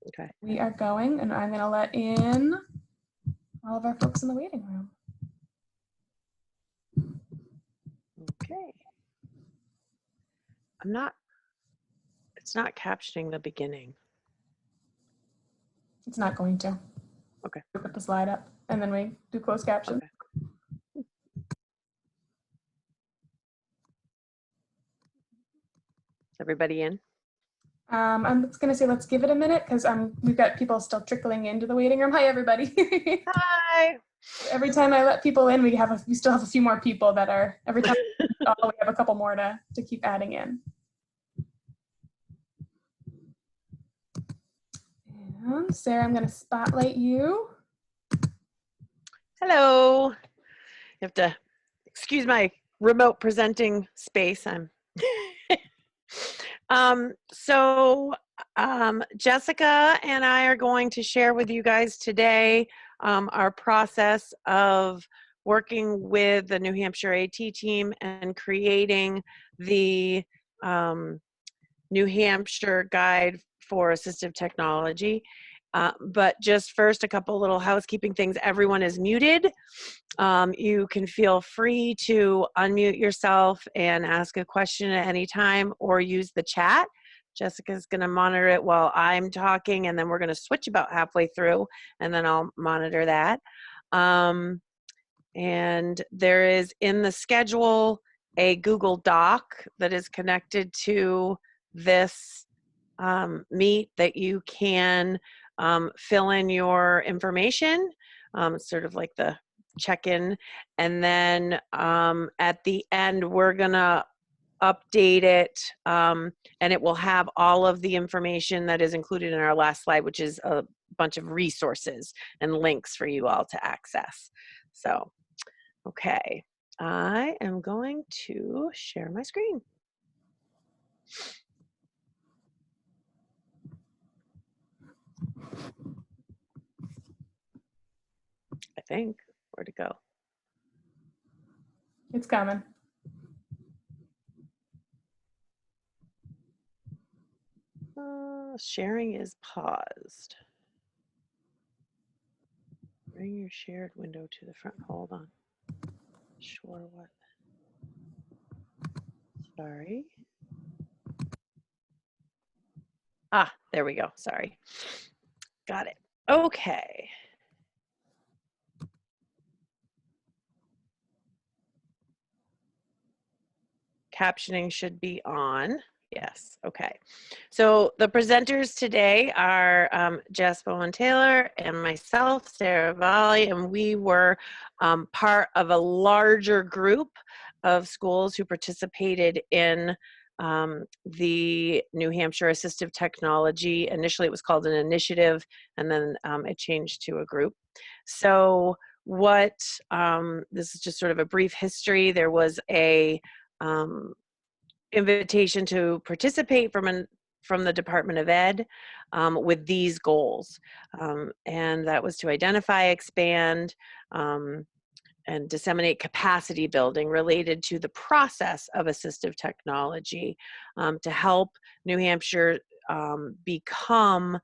Okay. We are going, and I'm going to let in all of our folks in the waiting room. Okay. It's not captioning the beginning. It's not going to. Okay. We put the slide up, and then we do closed caption. Okay. Is everybody in? I'm just going to say let's give it a minute because we've got people still trickling into the waiting room. Hi, everybody. Hi. Every time I let people in, we still have a few more people that are, every time we have a couple more to keep adding in. And Sarah, I'm going to spotlight you. Hello. You have to excuse my remote presenting space. Jessica and I are going to share with you guys today our process of working with the New Hampshire AT team and creating the New Hampshire Guide for Assistive Technology. But just first, a couple little housekeeping things. Everyone is muted. You can feel free to unmute yourself and ask a question at any time or use the chat. Jessica's going to monitor it while I'm talking, and then we're going to switch about halfway through, and then I'll monitor that. And there is in the schedule a Google Doc that is connected to this Meet that you can fill in your information, sort of like the check-in, and then at the end we're gonna update it, and it will have all of the information that is included in our last slide, which is a bunch of resources and links for you all to access. So, okay, I am going to share my screen. I think. Where'd it go? It's coming. Sharing is paused. Bring your shared window to the front. Hold on. Sure what? Sorry. Ah, there we go. Sorry. Got it. Okay. Captioning should be on. Yes, okay. So the presenters today are Jess Bowen-Taylor and myself, Sara Valli, and we were part of a larger group of schools who participated in the New Hampshire Assistive Technology. Initially it was called an initiative, and then it changed to a group. So this is just sort of a brief history. There was a invitation to participate from the Department of Ed with these goals. And that was to identify, expand, and disseminate capacity building related to the process of assistive technology to help New Hampshire become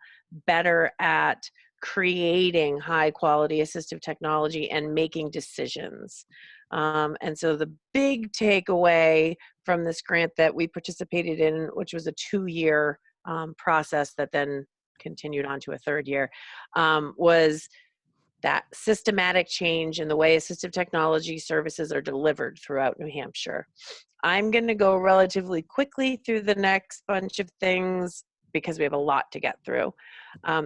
better at creating high quality assistive technology and making decisions. And so the big takeaway from this grant that we participated in, which was a 2-year process that then continued on to a 3rd year, was that systematic change in the way assistive technology services are delivered throughout New Hampshire. I'm going to go relatively quickly through the next bunch of things because we have a lot to get through.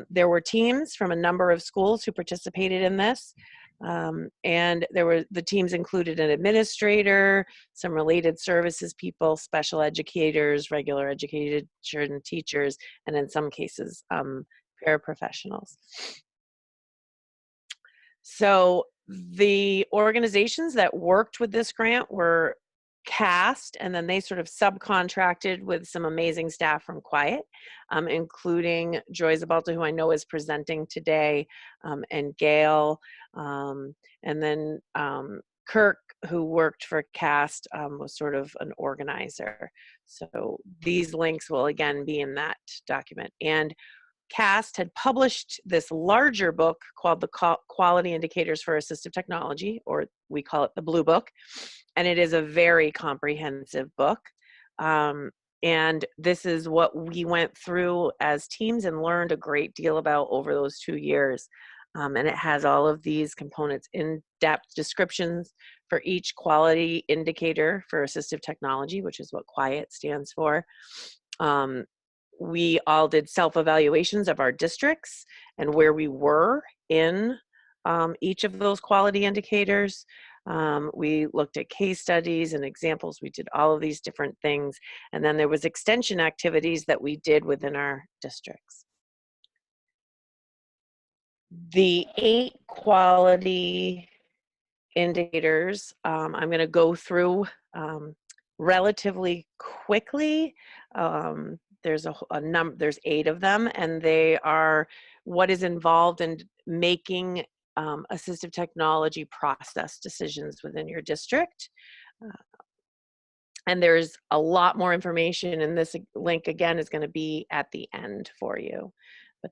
There were teams from a number of schools who participated in this. And the teams included an administrator, some related services people, special educators, regular educated teachers, and in some cases, paraprofessionals. So the organizations that worked with this grant were CAST, and then they sort of subcontracted with some amazing staff from QIAT, including Joy Zabalta, who I know is presenting today, and Gail, and then Kirk, who worked for CAST, was sort of an organizer. So these links will again be in that document. And CAST had published this larger book called the Quality Indicators for Assistive Technology, or we call it the Blue Book, and it is a very comprehensive book. And this is what we went through as teams and learned a great deal about over those 2 years. And it has all of these components, in-depth descriptions for each quality indicator for assistive technology, which is what QIAT stands for. We all did self-evaluations of our districts and where we were in each of those quality indicators. We looked at case studies and examples. We did all of these different things. And then there was extension activities that we did within our districts. The 8 quality indicators, I'm going to go through relatively quickly. There's there's 8 of them, and they are what is involved in making assistive technology process decisions within your district. And there's a lot more information, and this link again is going to be at the end for you. But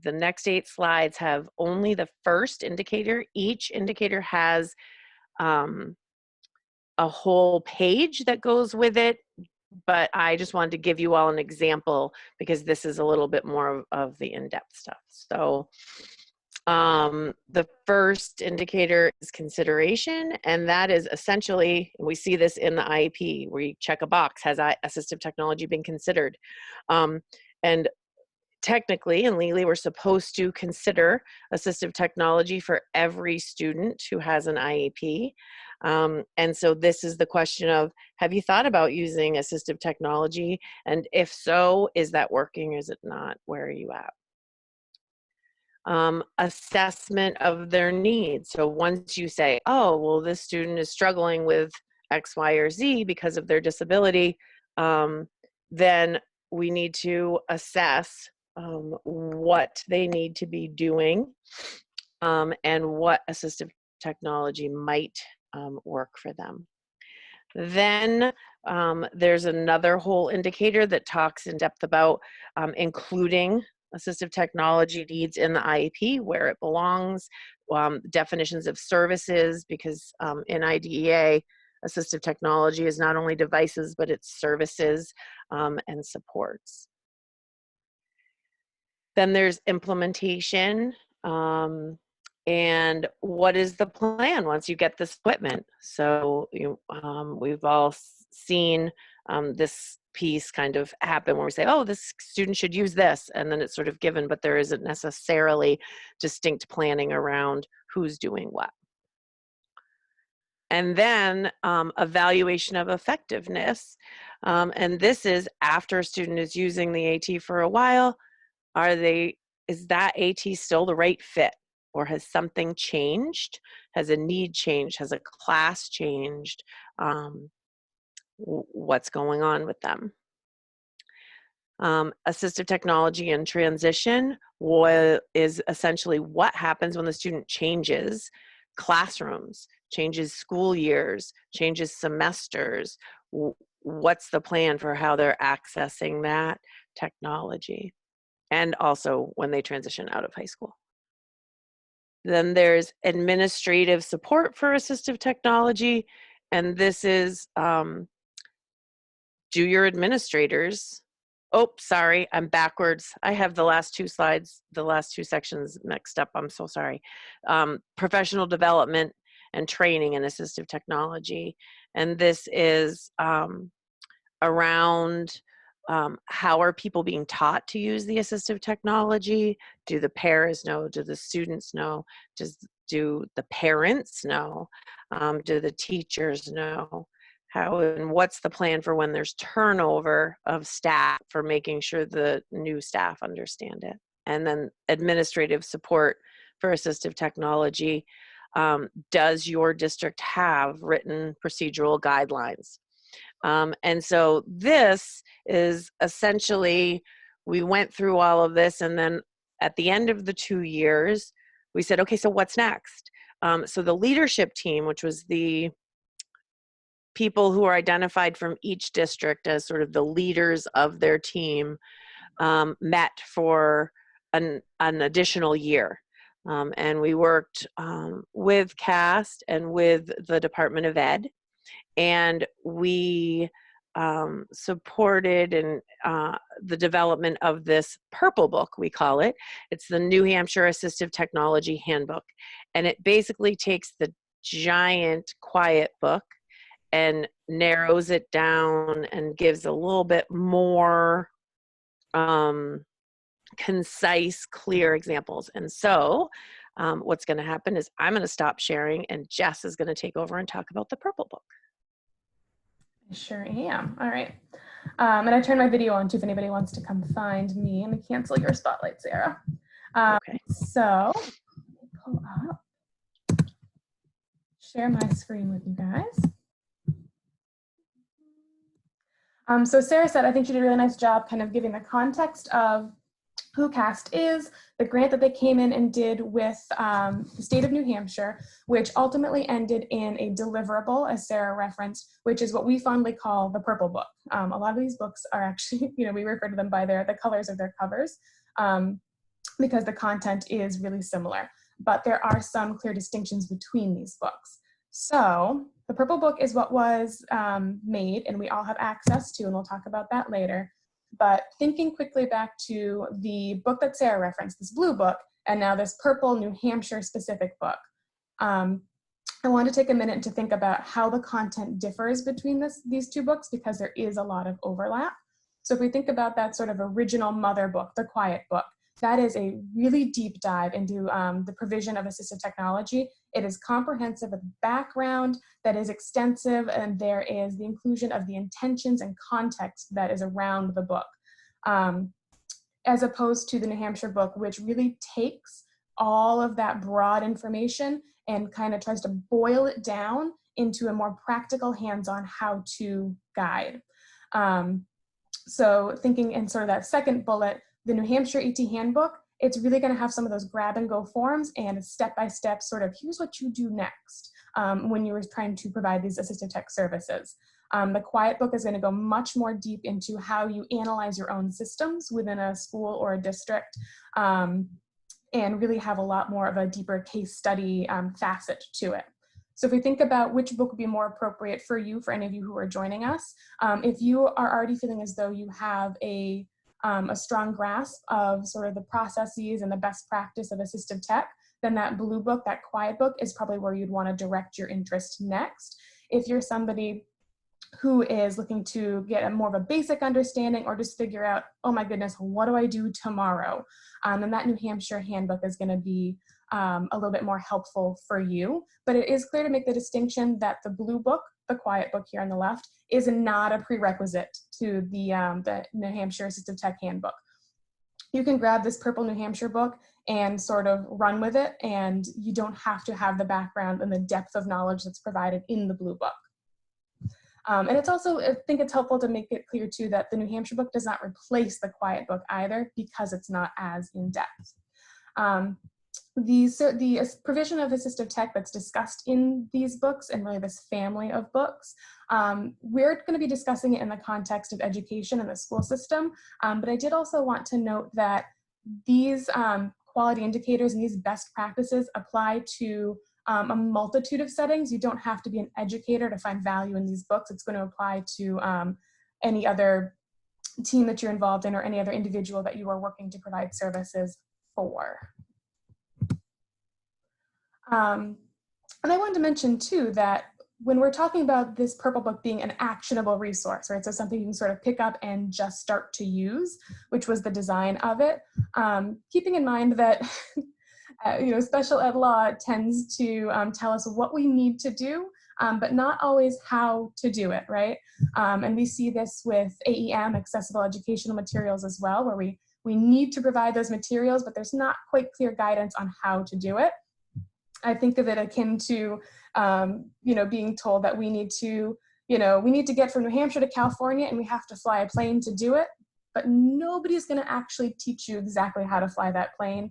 the next 8 slides have only the first indicator. Each indicator has a whole page that goes with it, but I just wanted to give you all an example because this is a little bit more of the in-depth stuff. So the first indicator is consideration, and that is essentially, we see this in the IEP where you check a box, has assistive technology been considered? And technically and legally, we're supposed to consider assistive technology for every student who has an IEP. And so this is the question of, have you thought about using assistive technology? And if so, is that working? Is it not? Where are you at? Assessment of their needs. So once you say, oh, well, this student is struggling with X, Y, or Z because of their disability, then we need to assess what they need to be doing and what assistive technology might work for them. Then there's another whole indicator that talks in depth about including assistive technology needs in the IEP, where it belongs, definitions of services, because in IDEA, assistive technology is not only devices, but it's services and supports. Then there's implementation, and what is the plan once you get this equipment? So we've all seen this piece kind of happen where we say, oh, this student should use this, and then it's sort of given, but there isn't necessarily distinct planning around who's doing what. And then evaluation of effectiveness, and this is after a student is using the AT for a while. Is that AT still the right fit, or has something changed? Has a need changed? Has a class changed? What's going on with them? Assistive technology and transition is essentially what happens when the student changes classrooms, changes school years, changes semesters. What's the plan for how they're accessing that technology? And also when they transition out of high school. Then there's administrative support for assistive technology, and this is, do your administrators, oh, sorry, I'm backwards. I have the last 2 slides, the last 2 sections mixed up, I'm so sorry. Professional development and training in assistive technology, and this is around how are people being taught to use the assistive technology? Do the parents know? Do the students know? Do the parents know? Do the teachers know? How and what's the plan for when there's turnover of staff for making sure the new staff understand it? And then administrative support for assistive technology. Does your district have written procedural guidelines? And so this is essentially, we went through all of this, and then at the end of the 2 years, we said, okay, so what's next? So the leadership team, which was the people who are identified from each district as sort of the leaders of their team, met for an additional year. And we worked with CAST and with the Department of Ed, and we supported in the development of this purple book, we call it. It's the New Hampshire Assistive Technology Handbook. And it basically takes the giant QIAT book and narrows it down and gives a little bit more concise, clear examples. And so what's going to happen is I'm going to stop sharing, and Jess is going to take over and talk about the purple book. I sure am. All right. And I turned my video on too if anybody wants to come find me. Let me cancel your spotlight, Sarah. Okay. So let me pull up, share my screen with you guys. So Sara said, I think she did a really nice job kind of giving the context of who CAST is, the grant that they came in and did with the state of New Hampshire, which ultimately ended in a deliverable, as Sara referenced, which is what we fondly call the purple book. A lot of these books are actually, we refer to them by the colors of their covers because the content is really similar, but there are some clear distinctions between these books. So the purple book is what was made and we all have access to, and we'll talk about that later. But thinking quickly back to the book that Sara referenced, this blue book, and now this purple New Hampshire specific book, I wanted to take a minute to think about how the content differs between these two books, because there is a lot of overlap. So if we think about that sort of original mother book, the QIAT book, that is a really deep dive into the provision of assistive technology. It is comprehensive with background that is extensive, and there is the inclusion of the intentions and context that is around the book. As opposed to the New Hampshire book, which really takes all of that broad information and kind of tries to boil it down into a more practical hands-on how-to guide. So thinking in sort of that second bullet, the New Hampshire ET Handbook, it's really going to have some of those grab-and-go forms and a step-by-step sort of, here's what you do next when you were trying to provide these assistive tech services. The QIAT book is going to go much more deep into how you analyze your own systems within a school or a district and really have a lot more of a deeper case study facet to it. So if we think about which book would be more appropriate for you, for any of you who are joining us, if you are already feeling as though you have a strong grasp of sort of the processes and the best practice of assistive tech, then that blue book, that QIAT book, is probably where you'd want to direct your interest next. If you're somebody who is looking to get a more of a basic understanding or just figure out, oh my goodness, what do I do tomorrow? Then that New Hampshire handbook is going to be a little bit more helpful for you. But it is clear to make the distinction that the blue book, the QIAT book here on the left, is not a prerequisite to the New Hampshire Assistive Tech Handbook. You can grab this purple New Hampshire book and sort of run with it, and you don't have to have the background and the depth of knowledge that's provided in the blue book. And it's also, I think it's helpful to make it clear too that the New Hampshire book does not replace the QIAT book either, because it's not as in-depth. The provision of assistive tech that's discussed in these books, and really this family of books, we're going to be discussing it in the context of education and the school system, but I did also want to note that these quality indicators and these best practices apply to a multitude of settings. You don't have to be an educator to find value in these books. It's going to apply to any other team that you're involved in or any other individual that you are working to provide services for. And I wanted to mention too that when we're talking about this purple book being an actionable resource, right, so something you can sort of pick up and just start to use, which was the design of it, keeping in mind that special ed law tends to tell us what we need to do, but not always how to do it, right? And we see this with AEM, accessible educational materials, as well, where we need to provide those materials, but there's not quite clear guidance on how to do it. I think of it akin to, being told that we need to get from New Hampshire to California and we have to fly a plane to do it, but nobody's going to actually teach you exactly how to fly that plane.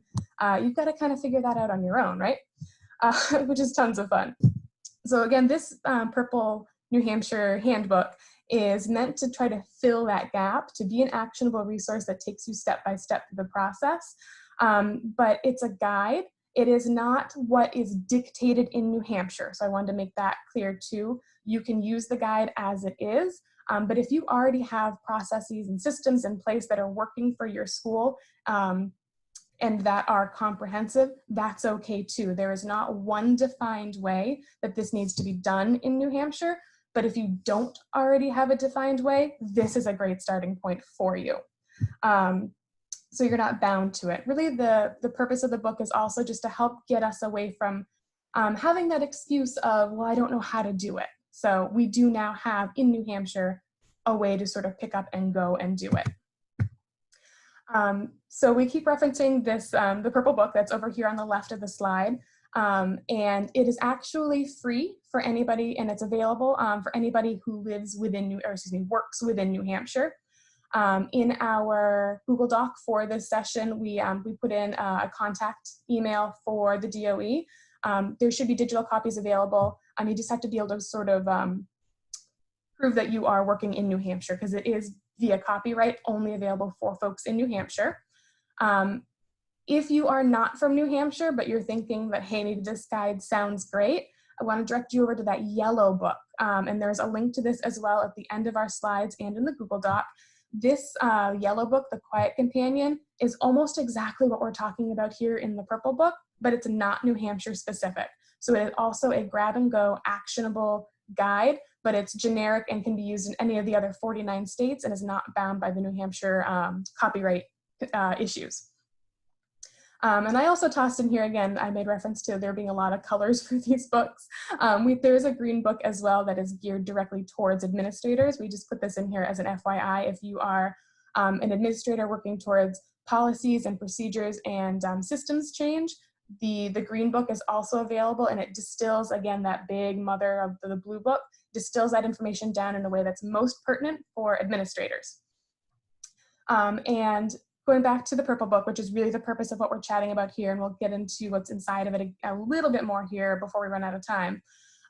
You've got to kind of figure that out on your own, right? Which is tons of fun. So again, this purple New Hampshire handbook is meant to try to fill that gap, to be an actionable resource that takes you step by step through the process. But it's a guide. It is not what is dictated in New Hampshire. So I wanted to make that clear too. You can use the guide as it is, but if you already have processes and systems in place that are working for your school and that are comprehensive, that's okay too. There is not one defined way that this needs to be done in New Hampshire, but if you don't already have a defined way, this is a great starting point for you. So you're not bound to it. Really, the purpose of the book is also just to help get us away from having that excuse of, well, I don't know how to do it. So we do now have in New Hampshire a way to sort of pick up and go and do it. So we keep referencing this, the purple book that's over here on the left of the slide. And it is actually free for anybody, and it's available for anybody who lives within works within New Hampshire. In our Google Doc for this session, we put in a contact email for the DOE. There should be digital copies available. You just have to be able to sort of prove that you are working in New Hampshire, because it is via copyright only available for folks in New Hampshire. If you are not from New Hampshire, but you're thinking that, hey, maybe this guide sounds great, I want to direct you over to that yellow book. And there's a link to this as well at the end of our slides and in the Google Doc. This yellow book, the QIAT Companion, is almost exactly what we're talking about here in the purple book, but it's not New Hampshire specific. So it is also a grab and go actionable guide, but it's generic and can be used in any of the other 49 states and is not bound by the New Hampshire copyright issues. And I also tossed in here, again, I made reference to there being a lot of colors for these books. There's a green book as well that is geared directly towards administrators. We just put this in here as an FYI. If you are an administrator working towards policies and procedures and systems change, the green book is also available, and it distills, again, that big mother of the blue book, distills that information down in a way that's most pertinent for administrators. And going back to the purple book, which is really the purpose of what we're chatting about here, and we'll get into what's inside of it a little bit more here before we run out of time.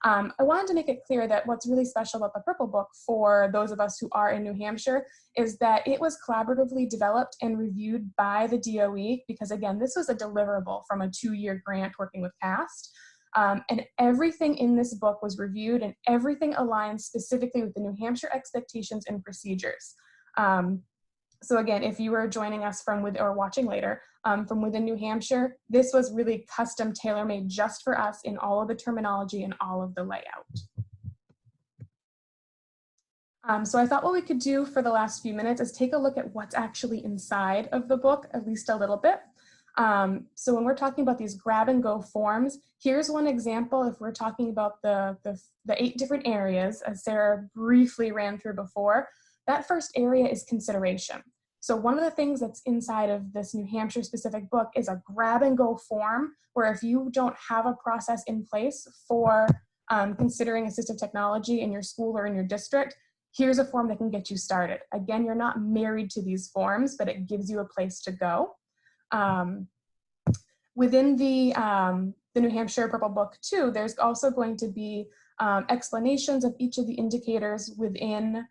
I wanted to make it clear that what's really special about the purple book for those of us who are in New Hampshire is that it was collaboratively developed and reviewed by the DOE, because again, this was a deliverable from a 2-year grant working with CAST. And everything in this book was reviewed, and everything aligns specifically with the New Hampshire expectations and procedures. So again, if you are joining us from or watching later from within New Hampshire, this was really custom tailor-made just for us in all of the terminology and all of the layout. So I thought what we could do for the last few minutes is take a look at what's actually inside of the book, at least a little bit. So when we're talking about these grab and go forms, here's one example. If we're talking about the 8 different areas, as Sarah briefly ran through before, that first area is consideration. So one of the things that's inside of this New Hampshire specific book is a grab and go form, where if you don't have a process in place for considering assistive technology in your school or in your district, here's a form that can get you started. Again, you're not married to these forms, but it gives you a place to go. Within the New Hampshire Purple Book too, there's also going to be explanations of each of the indicators within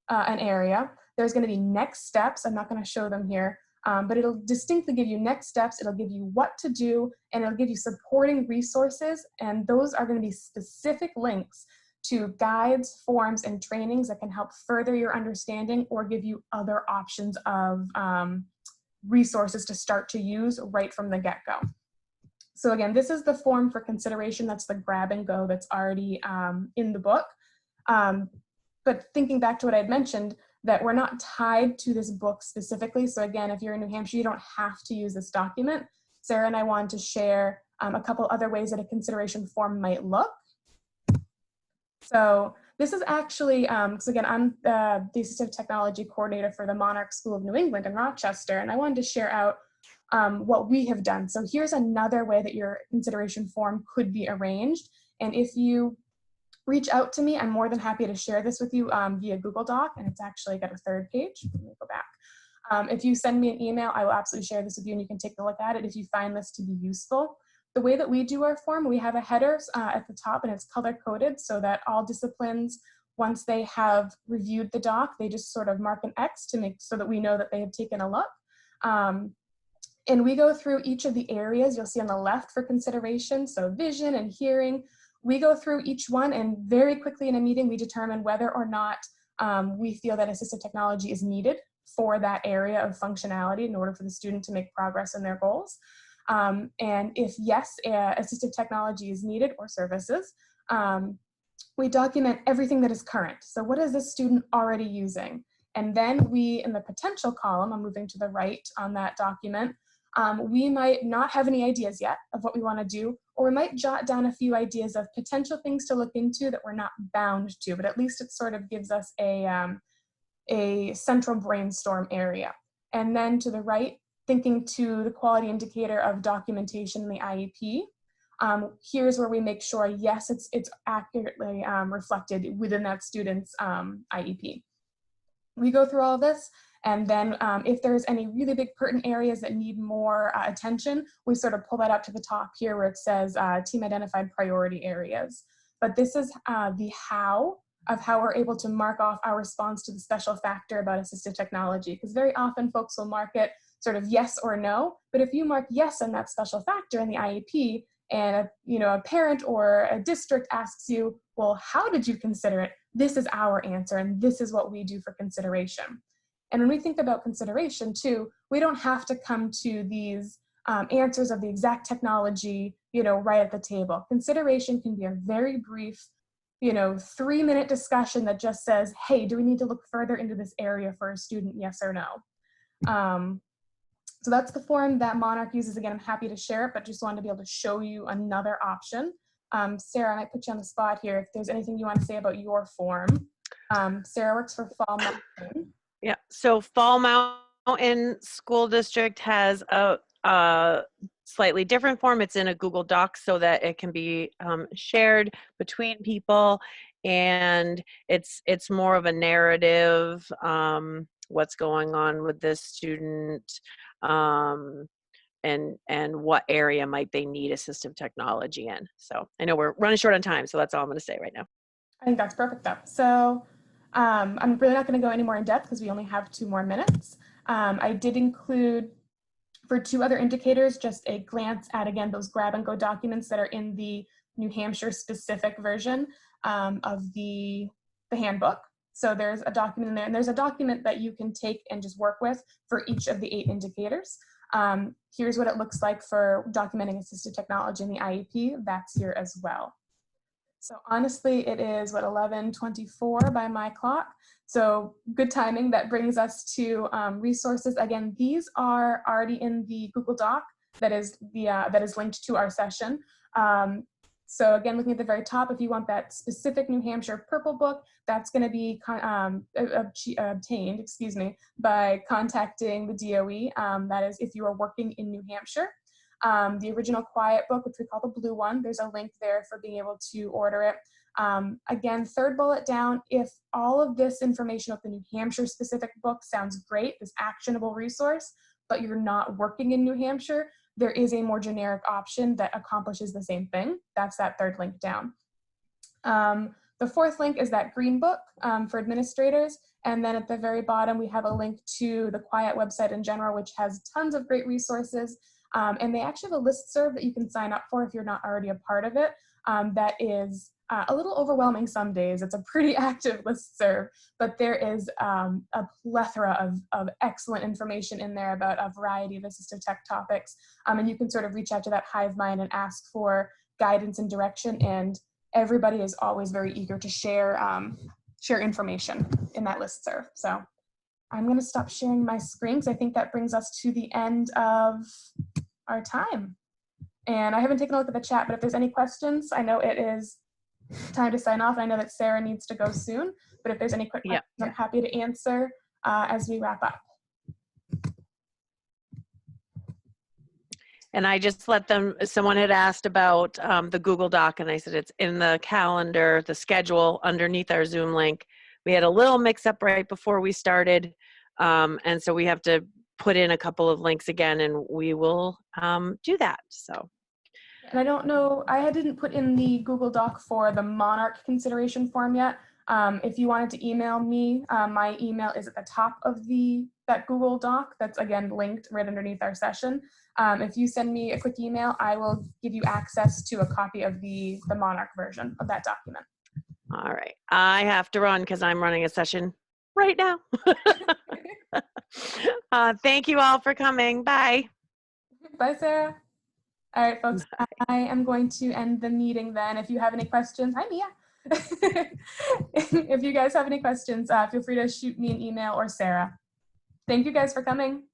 an area. There's going to be next steps. I'm not going to show them here, but it'll distinctly give you next steps. It'll give you what to do, and it'll give you supporting resources. And those are going to be specific links to guides, forms, and trainings that can help further your understanding or give you other options of resources to start to use right from the get-go. So again, this is the form for consideration. That's the grab and go that's already in the book. But thinking back to what I had mentioned, that we're not tied to this book specifically. So again, if you're in New Hampshire, you don't have to use this document. Sarah and I wanted to share a couple other ways that a consideration form might look. So this is actually, so again, I'm the Assistive Technology Coordinator for the Monarch School of New England in Rochester, and I wanted to share out what we have done. So here's another way that your consideration form could be arranged. And if you reach out to me, I'm more than happy to share this with you via Google Doc, and it's actually got a 3rd page. Let me go back. If you send me an email, I will absolutely share this with you, and you can take a look at it if you find this to be useful. The way that we do our form, we have a header at the top, and it's color-coded so that all disciplines once they have reviewed the doc, they just sort of mark an X to make so that we know that they have taken a look. And we go through each of the areas you'll see on the left for consideration, so vision and hearing. We go through each one, and very quickly in a meeting, we determine whether or not we feel that assistive technology is needed for that area of functionality in order for the student to make progress in their goals. And if yes, assistive technology is needed or services, we document everything that is current. So what is this student already using? And then we, in the potential column, I'm moving to the right on that document, we might not have any ideas yet of what we want to do, or we might jot down a few ideas of potential things to look into that we're not bound to, but at least it sort of gives us a central brainstorm area. And then to the right, thinking to the quality indicator of documentation in the IEP. Here's where we make sure, yes, it's accurately reflected within that student's IEP. We go through all of this, and then if there's any really big pertinent areas that need more attention, we sort of pull that up to the top here where it says team identified priority areas. But this is the how of how we're able to mark off our response to the special factor about assistive technology, because very often folks will mark it sort of yes or no, but if you mark yes on that special factor in the IEP, and a parent or a district asks you, well, how did you consider it? This is our answer, and this is what we do for consideration. And when we think about consideration too, we don't have to come to these answers of the exact technology, right at the table. Consideration can be a very brief, 3-minute discussion that just says, hey, do we need to look further into this area for a student, yes or no? So that's the form that Monarch uses. Again, I'm happy to share it, but just wanted to be able to show you another option. Sarah, I might put you on the spot here if there's anything you want to say about your form. Sarah works for Fall Mountain. Yeah, so Fall Mountain School District has a slightly different form. It's in a Google Docs so that it can be shared between people, and it's more of a narrative, what's going on with this student, and what area might they need assistive technology in. So I know we're running short on time, so that's all I'm going to say right now. I think that's perfect though. So I'm really not going to go any more in depth because we only have 2 more minutes. I did include for 2 other indicators just a glance at, again, those grab and go documents that are in the New Hampshire specific version of the handbook. So there's a document in there, and there's a document that you can take and just work with for each of the 8 indicators. Here's what it looks like for documenting assistive technology in the IEP. That's here as well. So honestly, it is, 11:24 by my clock. So good timing. That brings us to resources. Again, these are already in the Google Doc that is linked to our session. So again, looking at the very top, if you want that specific New Hampshire Purple Book, that's going to be obtained, by contacting the DOE. That is if you are working in New Hampshire. The original QIAT book, which we call the blue one, there's a link there for being able to order it. Again, 3rd bullet down, if all of this information of the New Hampshire specific book sounds great, this actionable resource, but you're not working in New Hampshire, there is a more generic option that accomplishes the same thing. That's that 3rd link down. The 4th link is that green book for administrators. And then at the very bottom, we have a link to the QIAT website in general, which has tons of great resources. And they actually have a listserv that you can sign up for if you're not already a part of it. That is a little overwhelming some days. It's a pretty active listserv, but there is a plethora of excellent information in there about a variety of assistive tech topics. And you can sort of reach out to that hive mind and ask for guidance and direction. And everybody is always very eager to share information in that listserv. So I'm going to stop sharing my screen because I think that brings us to the end of our time. And I haven't taken a look at the chat, but if there's any questions, I know it is time to sign off. I know that Sarah needs to go soon, but if there's any quick questions, I'm happy to answer as we wrap up. And I just let them, someone had asked about the Google Doc, and I said it's in the calendar, the schedule underneath our Zoom link. We had a little mix up right before we started, and so we have to put in a couple of links again, and we will do that. So. And I don't know, I didn't put in the Google Doc for the Monarch consideration form yet. If you wanted to email me, my email is at the top of that Google Doc. That's again linked right underneath our session. If you send me a quick email, I will give you access to a copy of the Monarch version of that document. All right. I have to run because I'm running a session right now. Thank you all for coming. Bye. Bye, Sarah. All right, folks, I am going to end the meeting then. If you have any questions, hi, Mia. If you guys have any questions, feel free to shoot me an email or Sarah. Thank you guys for coming.